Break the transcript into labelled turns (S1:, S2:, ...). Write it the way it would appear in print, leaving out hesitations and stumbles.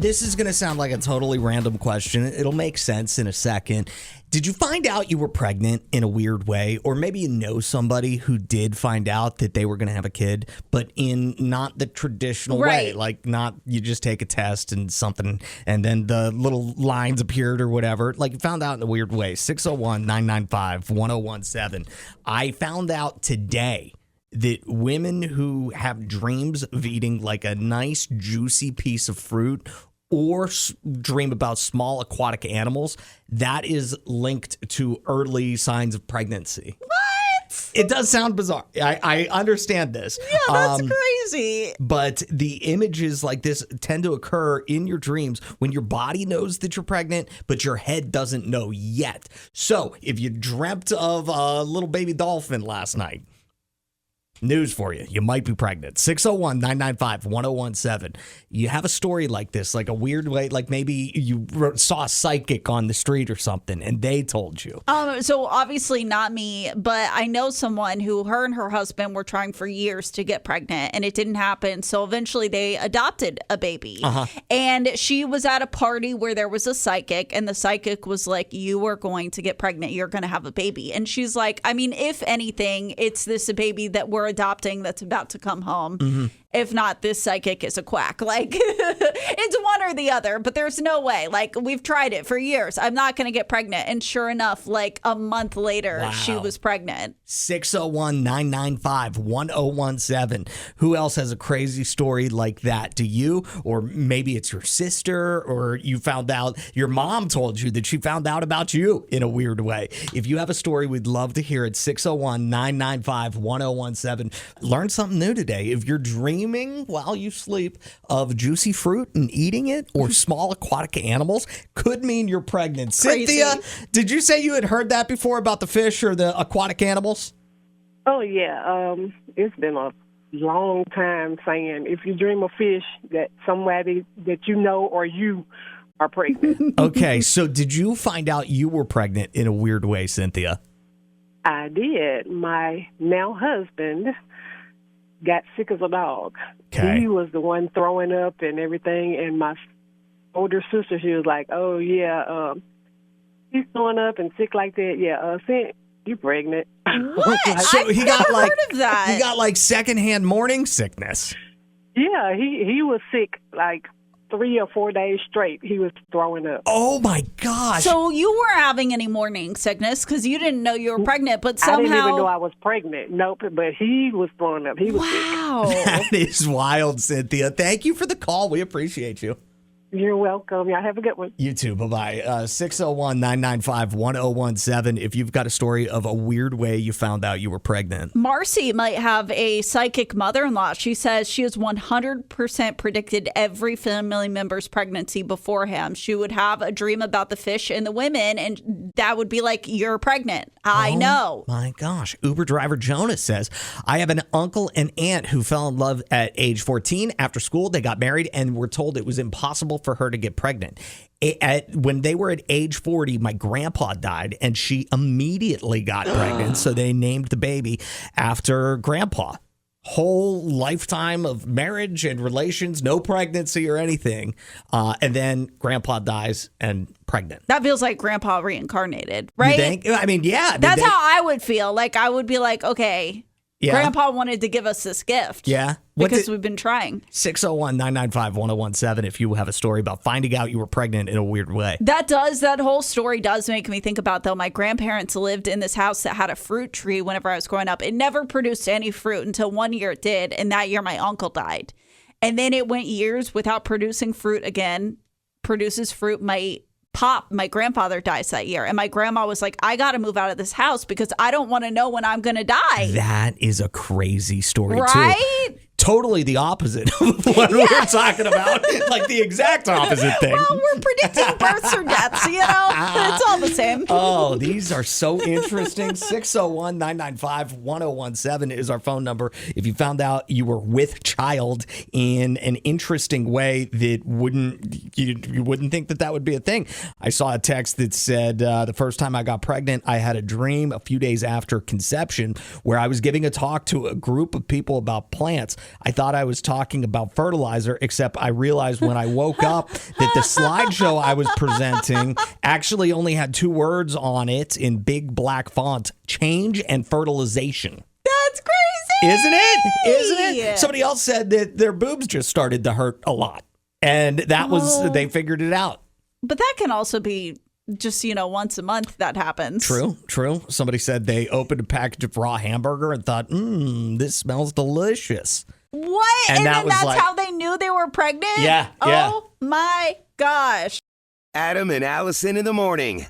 S1: This is going to sound like a totally random question. It'll make sense in a second. Did you find out you were pregnant in a weird way? Or maybe you know somebody who did find out that they were going to have a kid, but in not the traditional way. Like not you just take a test and something, and then the little lines appeared or whatever. Like you found out in a weird way. 601-995-1017. I found out today that women who have dreams of eating like a nice juicy piece of fruit or dream about small aquatic animals, that is linked to early signs of pregnancy.
S2: What?
S1: It does sound bizarre. I understand this.
S2: Yeah, that's crazy.
S1: But the images like this tend to occur in your dreams when your body knows that you're pregnant, but your head doesn't know yet. So if you dreamt of a little baby dolphin last night, news for you. You might be pregnant. 601-995-1017. You have a story like this, like a weird way, like maybe you saw a psychic on the street or something and they told you.
S2: So obviously not me, but I know someone who her and her husband were trying for years to get pregnant and it didn't happen. So eventually they adopted a baby. And she was at a party where there was a psychic and the psychic was like, you are going to get pregnant. You're going to have a baby. And she's like, I mean, if anything, it's this a baby that we're adopting that's about to come home. If not, this psychic is a quack. Like, it's one or the other, but there's no way. Like, we've tried it for years. I'm not going to get pregnant. And sure enough, like a month later, she was pregnant.
S1: 601-995-1017. Who else has a crazy story like that? Do you? Or maybe it's your sister, or you found out your mom told you that she found out about you in a weird way. If you have a story, we'd love to hear it. 601-995-1017. Learn something new today. If you're dreaming while you sleep of juicy fruit and eating it or small aquatic animals, could mean you're pregnant.
S2: Crazy.
S1: Cynthia, did you say you had heard that before about the fish or the aquatic animals?
S3: Oh, yeah. It's been a long time saying if you dream of fish, that somebody that you know or you are pregnant.
S1: Okay, so did you find out you were pregnant in a weird way, Cynthia?
S3: I did. My now husband got sick as a dog.
S1: Okay.
S3: He was the one throwing up and everything, and my older sister, she was like, oh, yeah, he's throwing up and sick like that. Yeah, you pregnant.
S2: What?
S1: So
S2: I've never heard of that.
S1: He got like secondhand morning sickness.
S3: Yeah, he was sick like 3 or 4 days straight. He was throwing up.
S1: Oh, my gosh.
S2: So you weren't having any morning sickness because you didn't know you were pregnant, but somehow...
S3: I didn't even know I was pregnant. Nope, but he was throwing up. He was sick.
S2: Wow.
S1: That is wild, Cynthia. Thank you for the call. We appreciate you.
S3: You're welcome. Y'all have a good one.
S1: You too. Bye-bye. 601-995-1017 if you've got a story of a weird way you found out you were pregnant.
S2: Marcy might have a psychic mother-in-law. She says she has 100% predicted every family member's pregnancy beforehand. She would have a dream about the fish and the women, and that would be like, you're pregnant. I know.
S1: My gosh. Uber driver Jonas says, I have an uncle and aunt who fell in love at age 14. After school, they got married and were told it was impossible for her to get pregnant. When they were at age 40, my grandpa died and she immediately got pregnant. So they named the baby after grandpa. Whole lifetime of marriage and relations, no pregnancy or anything. And then grandpa dies and pregnant.
S2: That feels like grandpa reincarnated, right?
S1: You think? I mean, yeah.
S2: That's how I would feel. Like, I would be like, okay,
S1: Yeah.
S2: grandpa wanted to give us this gift.
S1: Yeah.
S2: Because we've been trying.
S1: 601-995-1017 if you have a story about finding out you were pregnant in a weird way.
S2: That whole story does make me think about, though, my grandparents lived in this house that had a fruit tree whenever I was growing up. It never produced any fruit until one year it did, and that year my uncle died. And then it went years without producing fruit again. Produces fruit, my grandfather dies that year. And my grandma was like, I got to move out of this house because I don't want to know when I'm going to die.
S1: That is a crazy story,
S2: right?
S1: too. Totally the opposite of what we're talking about. Like the exact opposite thing.
S2: Well, we're predicting births or deaths, It's all the same.
S1: Oh, these are so interesting. 601-995-1017 is our phone number. If you found out you were with child in an interesting way that you wouldn't think that would be a thing. I saw a text that said, the first time I got pregnant, I had a dream a few days after conception where I was giving a talk to a group of people about plants. I thought I was talking about fertilizer, except I realized when I woke up that the slideshow I was presenting actually only had 2 words on it in big black font: change and fertilization.
S2: That's crazy.
S1: Isn't it? Somebody else said that their boobs just started to hurt a lot. And that was, they figured it out.
S2: But that can also be just, once a month that happens.
S1: True. Somebody said they opened a package of raw hamburger and thought, this smells delicious.
S2: What? And then that's how they knew they were pregnant?
S1: Yeah.
S2: Oh my gosh.
S4: Adam and Allison in the morning.